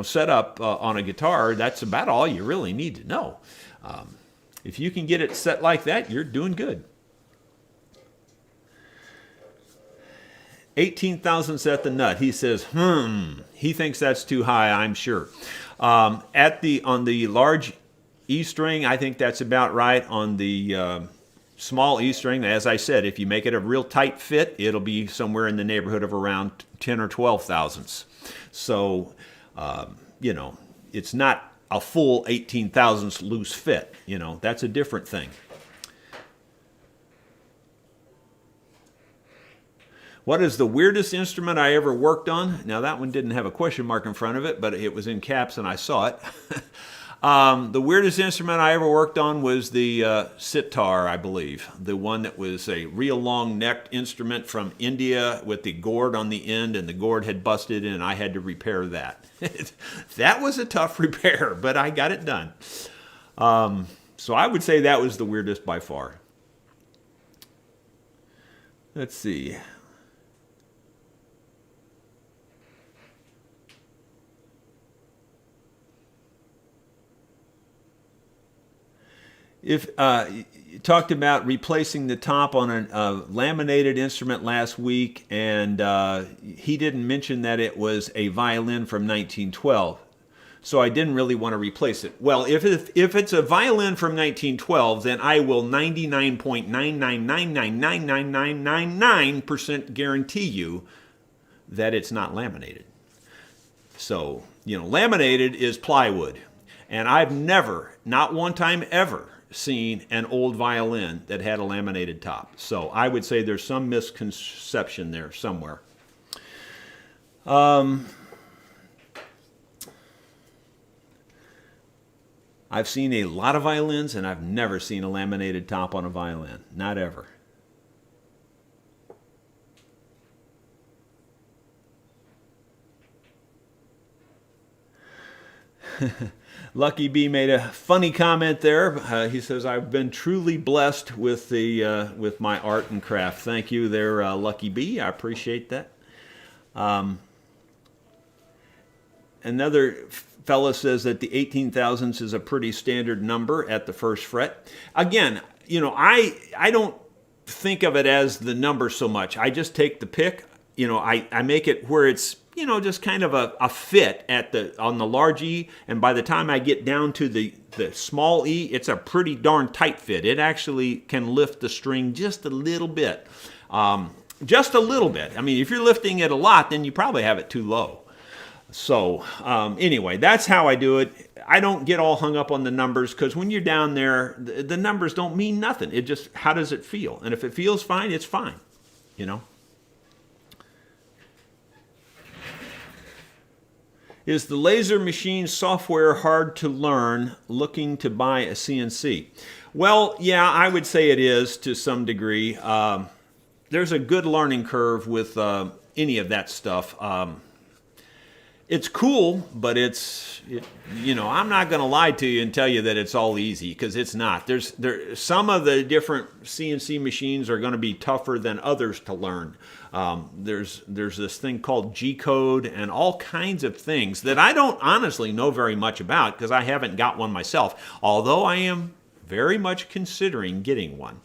setup on a guitar, that's about all you really need to know. If you can get it set like that, you're doing good. 18 thousandths at the nut. He says, he thinks that's too high, I'm sure. On the large E string, I think that's about right. On the small E string, as I said, if you make it a real tight fit, it'll be somewhere in the neighborhood of around 10 or 12 thousandths. So, it's not a full 18 thousandths loose fit. That's a different thing. What is the weirdest instrument I ever worked on? Now, that one didn't have a question mark in front of it, but it was in caps and I saw it. The weirdest instrument I ever worked on was the sitar, I believe. The one that was a real long-necked instrument from India with the gourd on the end, and the gourd had busted and I had to repair that. That was a tough repair, but I got it done. So I would say that was the weirdest by far. Let's see. If you talked about replacing the top on a laminated instrument last week, and he didn't mention that it was a violin from 1912, so I didn't really want to replace it. Well, if it's a violin from 1912, then I will 99.9999999% guarantee you that it's not laminated. So, laminated is plywood, and I've never, not one time ever, seen an old violin that had a laminated top. So I would say there's some misconception there somewhere. I've seen a lot of violins, and I've never seen a laminated top on a violin. Not ever. Lucky B made a funny comment there. He says, "I've been truly blessed with with my art and craft." Thank you there, Lucky B. I appreciate that. Another fella says that the 18 thousandths is a pretty standard number at the first fret. Again, I don't think of it as the number so much. I just take the pick. I make it where it's just kind of a fit on the large E, and by the time I get down to the small E, it's a pretty darn tight fit. It actually can lift the string just a little bit. Just a little bit. I mean, if you're lifting it a lot, then you probably have it too low. So anyway, that's how I do it. I don't get all hung up on the numbers, because when you're down there, the numbers don't mean nothing. It just, how does it feel? And if it feels fine, it's fine, Is the laser machine software hard to learn looking to buy a CNC? Well, yeah, I would say it is to some degree. There's a good learning curve with any of that stuff. It's cool, but I'm not going to lie to you and tell you that it's all easy, because it's not. Some of the different CNC machines are going to be tougher than others to learn. There's this thing called G-code and all kinds of things that I don't honestly know very much about, because I haven't got one myself, although I am very much considering getting one.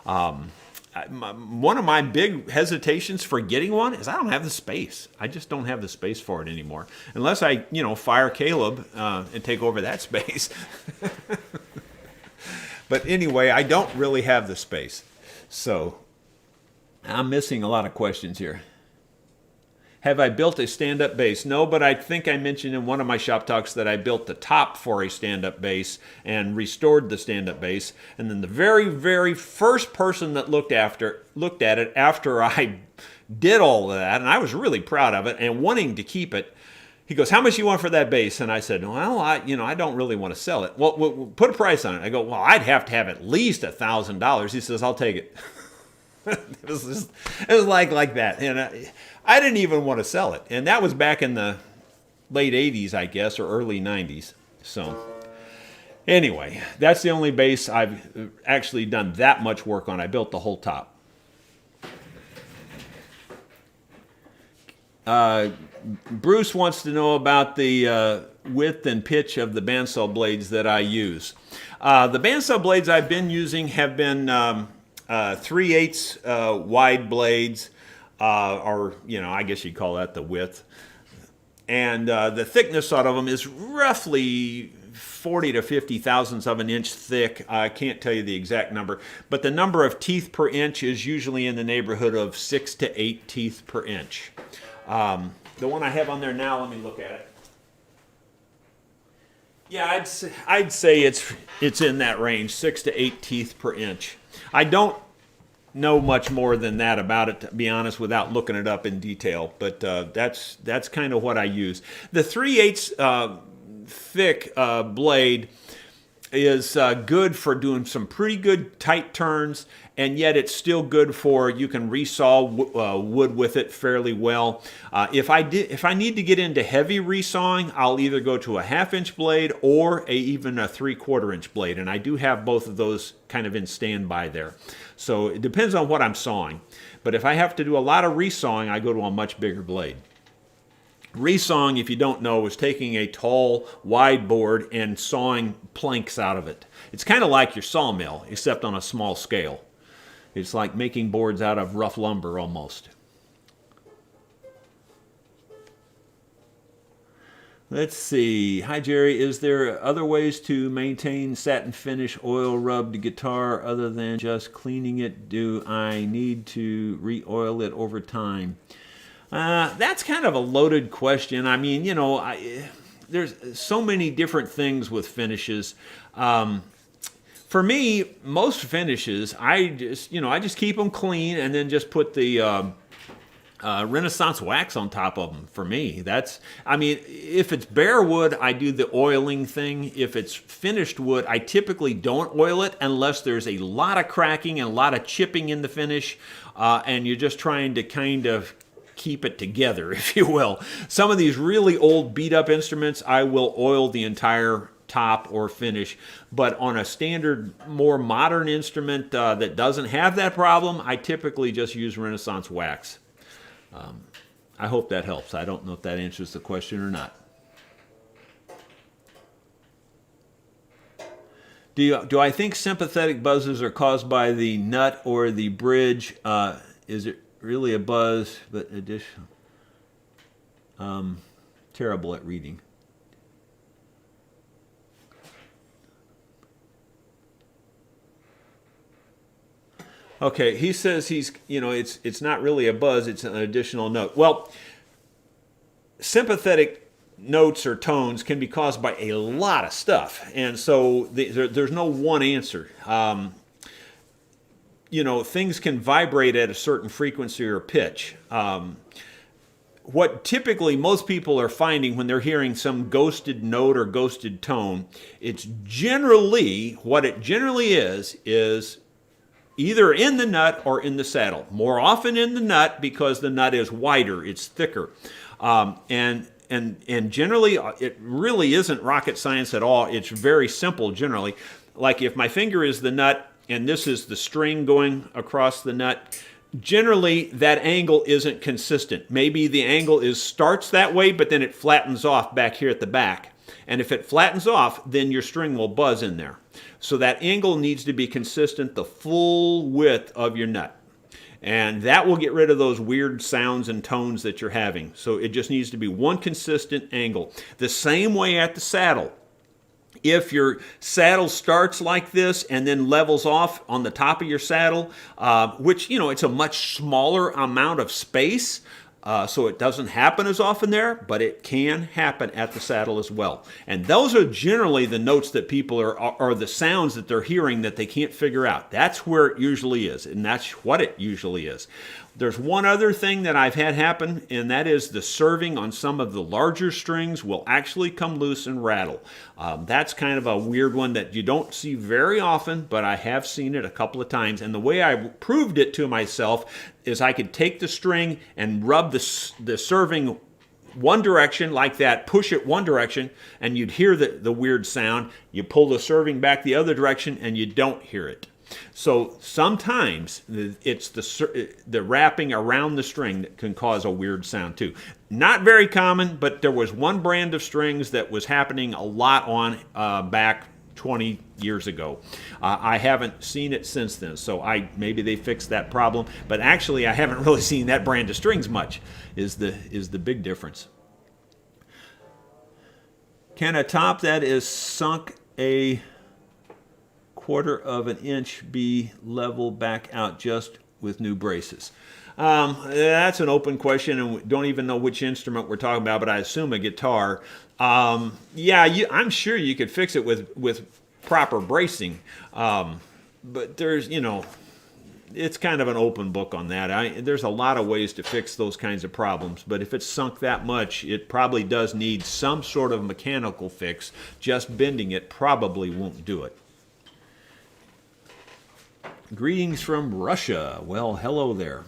One of my big hesitations for getting one is I don't have the space. I just don't have the space for it anymore. Unless I, fire Caleb and take over that space. But anyway, I don't really have the space. So I'm missing a lot of questions here. Have I built a stand-up bass? No, but I think I mentioned in one of my shop talks that I built the top for a stand-up bass and restored the stand-up bass. And then the very, very first person that looked at it after I did all of that, and I was really proud of it and wanting to keep it, he goes, "How much you want for that bass?" And I said, "Well, I don't really want to sell it." "Well, put a price on it." I go, "Well, I'd have to have at least $1,000. He says, "I'll take it." It was like that. And I didn't even want to sell it. And that was back in the late 80s, I guess, or early 90s. So anyway, that's the only bass I've actually done that much work on. I built the whole top. Bruce wants to know about the width and pitch of the bandsaw blades that I use. The bandsaw blades I've been using have been 3/8 wide blades, or I guess you'd call that the width. And the thickness out of them is roughly 40 to 50 thousandths of an inch thick. I can't tell you the exact number, but the number of teeth per inch is usually in the neighborhood of 6 to 8 teeth per inch. The one I have on there now, let me look at it. Yeah, I'd say it's in that range, 6 to 8 teeth per inch. I don't know much more than that about it, to be honest, without looking it up in detail. But that's kind of what I use. The 3/8 thick blade is good for doing some pretty good tight turns, and yet it's still good for, you can resaw wood with it fairly well. If I need to get into heavy resawing, I'll either go to a 1/2 inch blade or even a 3/4 inch blade, and I do have both of those kind of in standby there. So it depends on what I'm sawing. But if I have to do a lot of resawing, I go to a much bigger blade. Resawing, if you don't know, is taking a tall, wide board and sawing planks out of it. It's kind of like your sawmill, except on a small scale. It's like making boards out of rough lumber almost. Let's see. Hi, Jerry. Is there other ways to maintain satin finish oil rubbed guitar other than just cleaning it? Do I need to re-oil it over time? That's kind of a loaded question. I mean, there's so many different things with finishes. For me, most finishes, I just keep them clean and then just put the Renaissance wax on top of them. For me, if it's bare wood, I do the oiling thing. If it's finished wood, I typically don't oil it unless there's a lot of cracking and a lot of chipping in the finish, and you're just trying to kind of keep it together, if you will. Some of these really old beat-up instruments, I will oil the entire top or finish, but on a standard, more modern instrument that doesn't have that problem, I typically just use Renaissance wax. I hope that helps. I don't know if that answers the question or not. Do I think sympathetic buzzes are caused by the nut or the bridge? Is it really a buzz, but additional? Terrible at reading. Okay, he says it's not really a buzz, it's an additional note. Well, sympathetic notes or tones can be caused by a lot of stuff, and so there's no one answer. Things can vibrate at a certain frequency or pitch. What typically most people are finding when they're hearing some ghosted note or ghosted tone, what it generally is either in the nut or in the saddle. More often in the nut because the nut is wider, it's thicker. And generally, it really isn't rocket science at all. It's very simple generally. Like if my finger is the nut and this is the string going across the nut, generally that angle isn't consistent. Maybe the angle starts that way, but then it flattens off back here at the back. And if it flattens off, then your string will buzz in there. So that angle needs to be consistent the full width of your nut. And that will get rid of those weird sounds and tones that you're having. So it just needs to be one consistent angle. The same way at the saddle. If your saddle starts like this and then levels off on the top of your saddle, which, it's a much smaller amount of space, so it doesn't happen as often there, but it can happen at the saddle as well. And those are generally the notes that people are the sounds that they're hearing that they can't figure out. That's where it usually is, and that's what it usually is. There's one other thing that I've had happen, and that is the serving on some of the larger strings will actually come loose and rattle. That's kind of a weird one that you don't see very often, but I have seen it a couple of times. And the way I proved it to myself is I could take the string and rub the serving one direction like that, push it one direction, and you'd hear the weird sound. You pull the serving back the other direction, and you don't hear it. So sometimes it's the wrapping around the string that can cause a weird sound too. Not very common, but there was one brand of strings that was happening a lot on back 20 years ago. I haven't seen it since then, so maybe they fixed that problem. But actually, I haven't really seen that brand of strings much. Is the big difference. Can a top that is sunk a 1/4 of an inch be level back out just with new braces? That's an open question, and we don't even know which instrument we're talking about, but I assume a guitar. I'm sure you could fix it with proper bracing, but there's, it's kind of an open book on that. There's a lot of ways to fix those kinds of problems, but if it's sunk that much, it probably does need some sort of mechanical fix. Just bending it probably won't do it. Greetings from Russia. Well, hello there.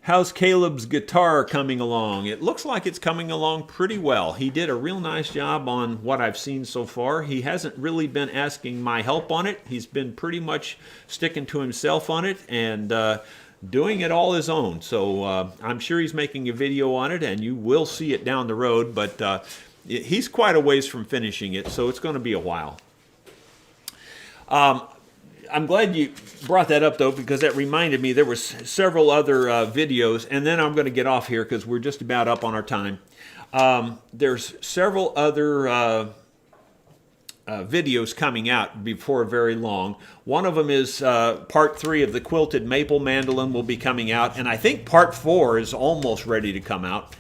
How's Caleb's guitar coming along? It looks like it's coming along pretty well. He did a real nice job on what I've seen so far. He hasn't really been asking my help on it. He's been pretty much sticking to himself on it and doing it all his own. So I'm sure he's making a video on it, and you will see it down the road, but he's quite a ways from finishing it, so it's going to be a while. I'm glad you brought that up, though, because that reminded me there were several other videos, and then I'm going to get off here because we're just about up on our time. There's several other videos coming out before very long. One of them is part 3 of the quilted maple mandolin will be coming out, and I think part 4 is almost ready to come out.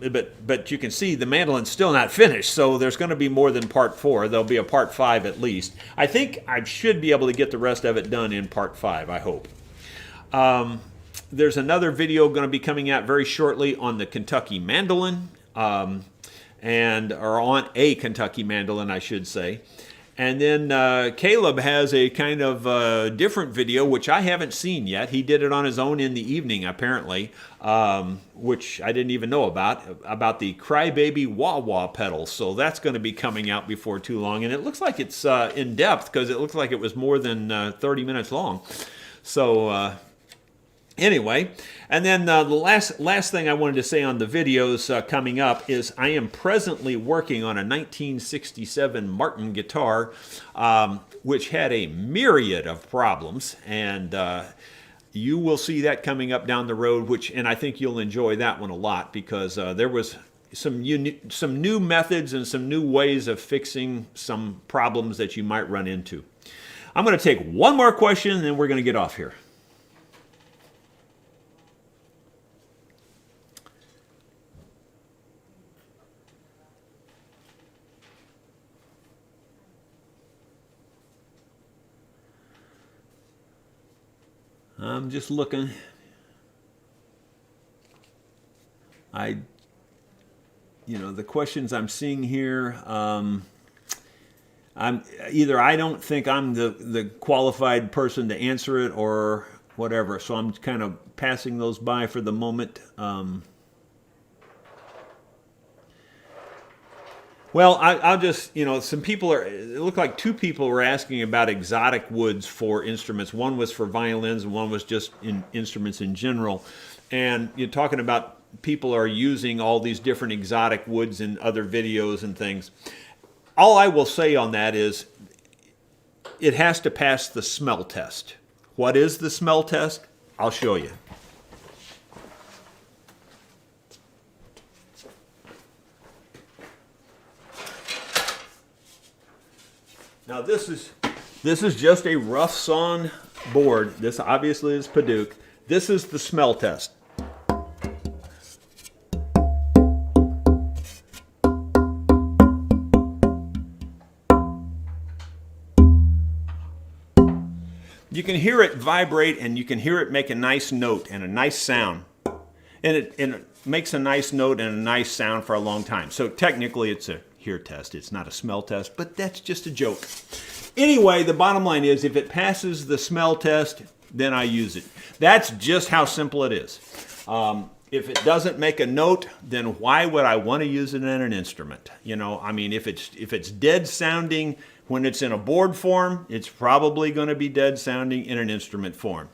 But you can see the mandolin's still not finished, so there's going to be more than part 4. There'll be a part 5 at least. I think I should be able to get the rest of it done in part 5, I hope. There's another video going to be coming out very shortly on the Kentucky mandolin, or on a Kentucky mandolin, I should say. And then Caleb has a kind of different video, which I haven't seen yet. He did it on his own in the evening, apparently, which I didn't even know about the Crybaby Wah-Wah pedals. So that's going to be coming out before too long. And it looks like it's in depth because it looks like it was more than 30 minutes long. So anyway, and then the last thing I wanted to say on the videos coming up is I am presently working on a 1967 Martin guitar, which had a myriad of problems, and you will see that coming up down the road, and I think you'll enjoy that one a lot because there was some new methods and some new ways of fixing some problems that you might run into. I'm going to take one more question, and then we're going to get off here. I'm just looking. The questions I'm seeing here, I don't think I'm the qualified person to answer it or whatever, so I'm kind of passing those by for the moment. Well, I'll just, some people it looked like 2 people were asking about exotic woods for instruments. One was for violins and one was just in instruments in general. And you're talking about people are using all these different exotic woods in other videos and things. All I will say on that is it has to pass the smell test. What is the smell test? I'll show you. Now this is just a rough sawn board. This obviously is Padauk. This is the smell test. You can hear it vibrate and you can hear it make a nice note and a nice sound. And it makes a nice note and a nice sound for a long time. So technically it's a hear test. It's not a smell test, but that's just a joke. Anyway, the bottom line is if it passes the smell test, then I use it. That's just how simple it is. If it doesn't make a note, then why would I want to use it in an instrument? If it's dead sounding when it's in a board form, it's probably going to be dead sounding in an instrument form.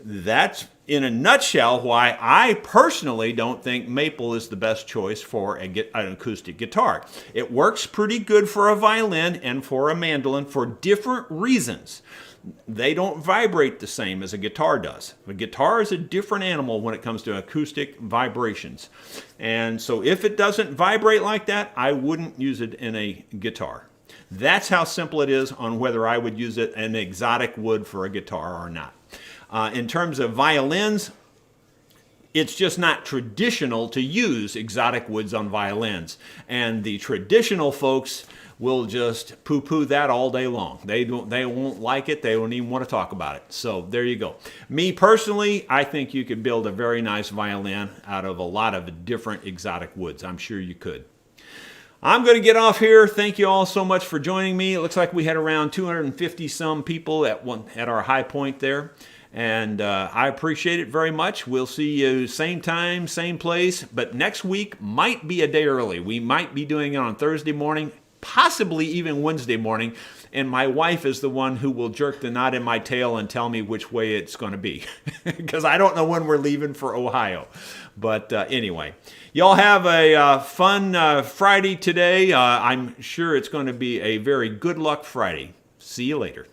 That's, in a nutshell, why I personally don't think maple is the best choice for an acoustic guitar. It works pretty good for a violin and for a mandolin for different reasons. They don't vibrate the same as a guitar does. A guitar is a different animal when it comes to acoustic vibrations. And so if it doesn't vibrate like that, I wouldn't use it in a guitar. That's how simple it is on whether I would use it in exotic wood for a guitar or not. In terms of violins, it's just not traditional to use exotic woods on violins. And the traditional folks will just poo-poo that all day long. They won't like it. They don't even want to talk about it. So there you go. Me personally, I think you could build a very nice violin out of a lot of different exotic woods. I'm sure you could. I'm going to get off here. Thank you all so much for joining me. It looks like we had around 250 some people at our high point there. And I appreciate it very much. We'll see you same time, same place. But next week might be a day early. We might be doing it on Thursday morning, possibly even Wednesday morning. And my wife is the one who will jerk the knot in my tail and tell me which way it's going to be. Because I don't know when we're leaving for Ohio. But anyway, y'all have a fun Friday today. I'm sure it's going to be a very good luck Friday. See you later.